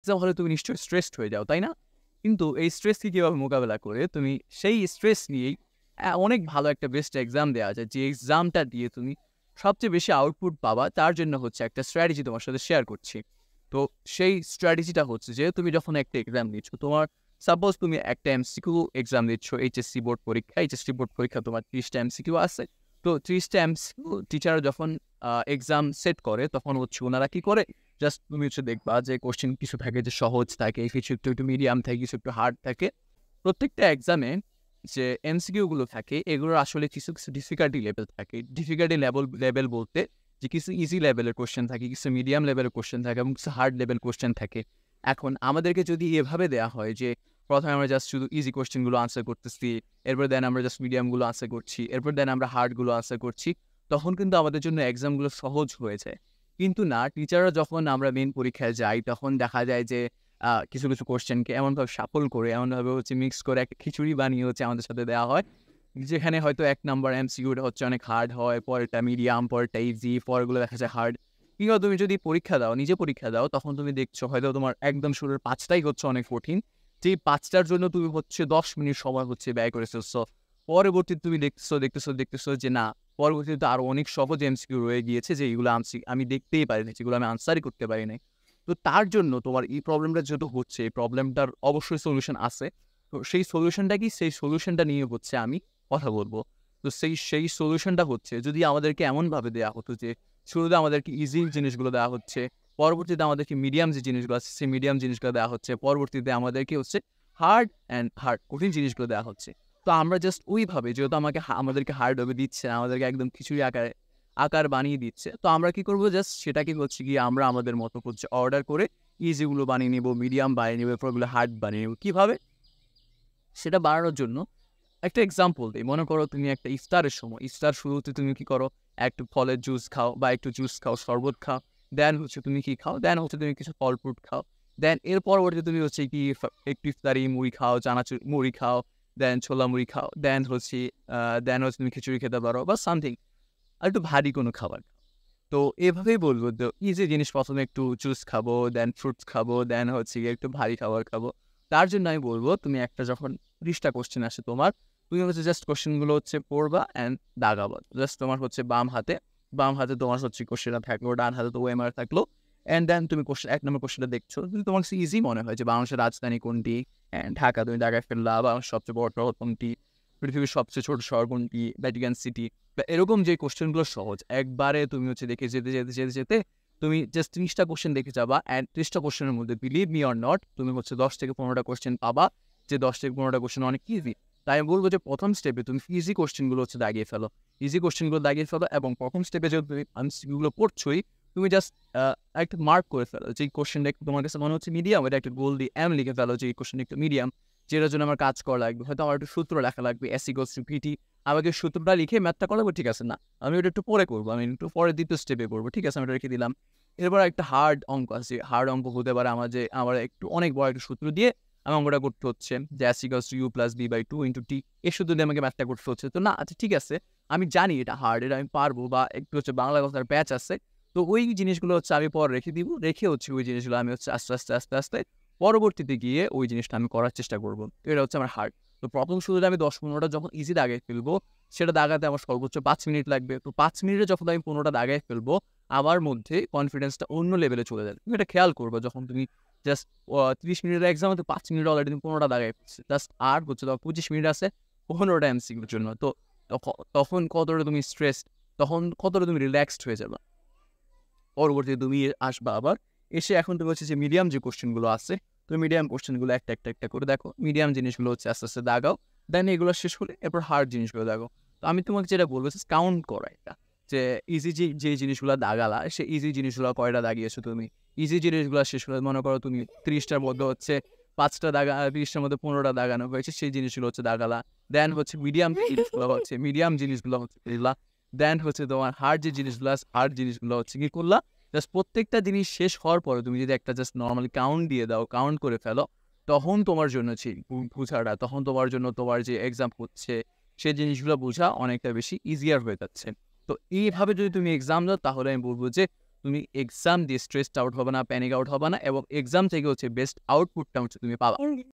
Exam হলে তুমি নিশ্চয়ই স্ট্রেসড হয়ে যাও, তাই না? কিন্তু এই স্ট্রেসকে কিভাবে মোকাবেলা করে তুমি সেই স্ট্রেস নিয়েই অনেক ভালো একটা বেস্ট এক্সাম দেওয়া যায়। যে এক্সামটা দিয়ে তুমি সবচেয়ে বেশি আউটপুট পাবা, তার জন্য হচ্ছে একটা স্ট্র্যাটেজি তোমার সাথে শেয়ার করছি। তো সেই স্ট্র্যাটেজিটা হচ্ছে যে তুমি যখন একটা এক্সাম দিচ্ছ, তোমার সাপোজ তুমি একটা এমসিকিউ এক্সাম দিচ্ছ, এইচএসসি বোর্ড পরীক্ষা। এইচএসসি বোর্ড পরীক্ষা তোমার 30টা এমসিকিউ আছে। তো 30টা এমসিকিউ টিচার যখন এক্সাম সেট করে, তখন হচ্ছে ওনারা কি করে, জাস্ট তুমি হচ্ছে দেখবা যে কোশ্চেন কিছু থাকে যে সহজ থাকে, কিছু একটু মিডিয়াম থাকে, কিছু একটু হার্ড থাকে। প্রত্যেকটা এক্সামে যে এমসিকিউ গুলো থাকে, এগুলোর আসলে কিছু ডিফিকাল্টি লেভেল থাকে। ডিফিকাল্টি লেভেল বলতে যে কিছু ইজি লেভেলের কোশ্চেন থাকে, কিছু মিডিয়াম লেভেলের কোশ্চেন থাকে এবং কিছু হার্ড লেভেল কোশ্চেন থাকে। এখন আমাদেরকে যদি এভাবে দেওয়া হয় যে প্রথমে আমরা জাস্ট শুধু ইজি কোশ্চেনগুলো আনসার করতেছি, এরপর দেন আমরা জাস্ট মিডিয়ামগুলো আনসার করছি, এরপর দেন আমরা হার্ডগুলো আনসার করছি, তখন কিন্তু আমাদের জন্য এক্সামগুলো সহজ হয়ে যায়। কিন্তু না, টিচাররা যখন আমরা মেইন পরীক্ষায় যাই, তখন দেখা যায় যে কিছু কোশ্চেনকে এমনভাবে শাফল করে, এমনভাবে হচ্ছে মিক্স করে একটা খিচুড়ি বানিয়ে হচ্ছে আমাদের সাথে দেওয়া হয়। যেখানে হয়তো ১ নাম্বার এমসিকিউটা হচ্ছে অনেক হার্ড হয়, পরেরটা মিডিয়াম, পরেরটা ইজি, পরেরগুলো দেখা যায় হার্ড। কিংবা তুমি যদি পরীক্ষা দাও, নিজে পরীক্ষা দাও, তখন তুমি দেখছো হয়তো তোমার একদম শুরুর ৫ টাই হচ্ছে অনেক কঠিন। যেই ৫ টার জন্য তুমি হচ্ছে ১০ মিনিট সময় হচ্ছে ব্যয় করে ফেলছো। পরবর্তীতে তুমি দেখতেছো যে না, পরবর্তীতে আরো অনেক সহজ এমসিকিউ রয়ে গিয়েছে, যে এগুলো আমি দেখতেই পারিনি, যেগুলো আমি আনসারই করতে পারি নাই। তো তার জন্য তোমার এই প্রবলেমটা যেহেতু হচ্ছে, এই প্রবলেমটার অবশ্যই সলিউশন আছে। তো সেই সলিউশনটা কি? সেই সলিউশনটা নিয়ে হচ্ছে আমি কথা বলব। তো সেই সলিউশনটা হচ্ছে, যদি আমাদেরকে এমনভাবে দেয়া হতো যে শুরুতে আমাদেরকে ইজি জিনিসগুলো দেওয়া হচ্ছে, পরবর্তীতে আমাদেরকে মিডিয়াম যে জিনিসগুলো আছে সেই মিডিয়াম জিনিসগুলো দেওয়া হচ্ছে, পরবর্তীতে আমাদেরকে হচ্ছে হার্ড কঠিন জিনিসগুলো দেওয়া হচ্ছে। তো আমরা জাস্ট ওইভাবে, যেহেতু আমাদেরকে হার্ড ভাবে দিচ্ছে না, আমাদেরকে একদম খিচুড়ি আকার বানিয়ে দিচ্ছে। তো আমরা কি করব, জাস্ট সেটাকে হচ্ছে গিয়ে আমরা আমাদের মতো হচ্ছে অর্ডার করে ইজি গুলো বানিয়ে নিব, মিডিয়াম বানিয়ে নিব, এরপর ওগুলো হার্ড বানিয়ে নিব। কিভাবে? সেটা বানানোর জন্য একটা এক্সাম্পল দেই। মনে করো তুমি একটা ইফতারের সময়, ইফতার শুরুতে তুমি কি করো? একটু ফলের জুস খাও বা একটু জুস খাও, শরবত খাও। দেন হচ্ছে তুমি কি খাও? দেন হচ্ছে তুমি কিছু ফল-ফ্রুট খাও। দেন এর পরবর্তীতে তুমি হচ্ছে কি একটু ইফতারি মুড়ি খাও, চানাচুর মুড়ি খাও, দেন ছোলা মুড়ি খাও। দেন হচ্ছে তুমি খিচুড়ি খেতে পারো বা সামথিং আরেকটু ভারী কোনো খাবার। তো এভাবেই বলব, তো ইজি জিনিস ১ম এ একটু জুস খাবো, দেন ফ্রুটস খাবো, দেন হচ্ছে গিয়ে একটু ভারী খাবার খাবো। তার জন্য আমি বলব, তুমি একটা যখন ৩০ টা কোয়েশ্চেন আসে তোমার, তুমি হচ্ছে জাস্ট কোয়েশ্চেন গুলো হচ্ছে পড়বা অ্যান্ড দাগাবা। জাস্ট তোমার হচ্ছে বাম হাতে তোমার হচ্ছে কোয়েশ্চেনটা থাকলো, ডান হাতে তো ওএমআর থাকলো। অ্যান্ড দেন তুমি ১ নম্বর কোয়েশ্চেনটা দেখছো। যদি তোমার কাছে ইজি মনে হয় যে বাংলাদেশের রাজধানী কোনটি? ঢাকা, তুমি দাগায় ফেললা। বাংলাদেশের সবচেয়ে বড় শহর কোনটি? পৃথিবীর সবচেয়ে ছোট শহর কোনটি? Vatican city. বা এরকম যে কোয়েশ্চেনগুলো সহজ, একবারে তুমি হচ্ছে দেখে যেতে তুমি জাস্ট ৩০ টা কোয়েশ্চেন দেখে যাবা, অ্যান্ড ৩০ টা কোয়েশ্চেনের মধ্যে বিলিভ মি অর নট, তুমি হচ্ছে ১০ থেকে ১৫ টা কোয়েশ্চেন পাবা, যে ১০ থেকে ১৫ টা কোয়েশ্চেন অনেক ইজি। তাই আমি বলব যে ১ম স্টেপে তুমি ইজি কোয়েশ্চেনগুলো হচ্ছে দাগিয়ে ফেলো। ইজি কোয়েশ্চেনগুলো দাগিয়ে ফেলো এবং ১ম স্টেপে যেহেতু তুমি এমসিকিউ গুলো পড়ছোই, তুমি জাস্ট একটা মার্ক করে ফেলো। যেই কোয়েশ্চেনটা একটু তোমার কাছে মনে হচ্ছে মিডিয়াম, এটা একটা গোল দিয়ে এম লিখে ফেলো যে এই কোয়েশ্চেনটা একটু মিডিয়াম। যেটার জন্য আমার কাজ করা লাগবে। হয়তো আমার একটু সূত্র লেখা লাগবে, S equals to VT। আমাকে সূত্রটা লিখে ম্যাথটা করাবো, ঠিক আছে? না, আমি ওটা একটু পরে করব। আমি একটু পরে ২য় স্টেপে করব। ঠিক আছে? আমি ওটা রেখে দিলাম। এরপর একটা হার্ড অঙ্ক আছে। হার্ড অঙ্ক হতে পারে আমার একটু অনেক বড় একটা সূত্র দিয়ে আমি অঙ্কটা করতে হচ্ছে যে S equals to U plus V by 2 into T। এই সূত্র দিয়ে আমাকে ম্যাথটা করতে হচ্ছে। তো না, আচ্ছা ঠিক আছে। আমি জানি এটা হার্ড, এটা আমি পারবো, বা একটু হচ্ছে বাংলা কথার প্যাচ আছে। তো ওই জিনিসগুলো হচ্ছে আমি পরে রেখে দিব। রেখে হচ্ছে ওই জিনিসগুলো আমি হচ্ছে আস্তে আস্তে পরবর্তীতে গিয়ে ওই জিনিসটা আমি করার চেষ্টা করব। তো এটা হচ্ছে আমার হার্ড। তো ১ম শুরুতে আমি ১০-১৫টা যখন ইজি দাগায় ফেলবো, সেটা দাগাতে আমার সর্বোচ্চ ৫ মিনিট লাগবে। তো ৫ মিনিটে যখন আমি ১৫টা দাগায় ফেলবো, আমার মধ্যে কনফিডেন্সটা অন্য লেভেলে চলে যাবে। তুমি এটা খেয়াল করবা, যখন তুমি জাস্ট ৩০ মিনিটের এক্সাম হতে ৫ মিনিট অলরেডি তুমি ১৫টা দাগায় ফেলছো। জাস্ট আর হচ্ছে তোমার ২৫ মিনিট আছে ১৫টা এমসিকিউর জন্য। তো তখন কতটা তুমি স্ট্রেসড, তখন কতটা তুমি রিল্যাক্সড হয়ে যাবা। পরবর্তীতে তুমি আসবা আবার। এসে এখন তুমি হচ্ছে যে মিডিয়াম যে কোয়েশ্চেনগুলো আছে, তুমি মিডিয়াম কোয়েশ্চেনগুলো একটা করে দেখো। মিডিয়াম জিনিসগুলো হচ্ছে আস্তে দাগাও। দেন এগুলো শেষ হলে এরপর হার্ড জিনিসগুলো দাগাও। তো আমি তোমাকে যেটা বলব, জাস্ট কাউন্ট করা এটা। যে ইজি যে জিনিসগুলো দাগালা, সে ইজি জিনিসগুলো কয়টা দাগিয়েছো তুমি? ইজি জিনিসগুলো শেষ হলে মনে করো তুমি ৩০ টার মধ্যে হচ্ছে ৫ টা ৩০ টার মধ্যে ১৫ টা দাগানো হয়েছে, সেই জিনিসগুলো হচ্ছে দাগালা। দেন হচ্ছে মিডিয়াম জিনিসগুলো হচ্ছে দিলা। দেন হচ্ছে তোমার হার্ড জিনিসগুলো হচ্ছে কি করলা? জাস্ট প্রত্যেকটা জিনিস শেষ হওয়ার পরে তুমি যদি একটা জাস্ট নরমালি কাউন্ট দিয়ে দাও, কাউন্ট করে ফেলো, তখন তোমার জন্য বুঝাটা, তখন তোমার জন্য তোমার যে এক্সাম হচ্ছে, সেই জিনিসগুলো বোঝা অনেকটা বেশি ইজিয়ার হয়ে যাচ্ছে। তো এইভাবে যদি তুমি এক্সাম দাও, তাহলে আমি বলব যে তুমি এক্সাম দিয়ে স্ট্রেসড আউট হবে না, প্যানিক আউট হবে না এবং এক্সাম থেকে হচ্ছে বেস্ট আউটপুটটা হচ্ছে তুমি পাবা।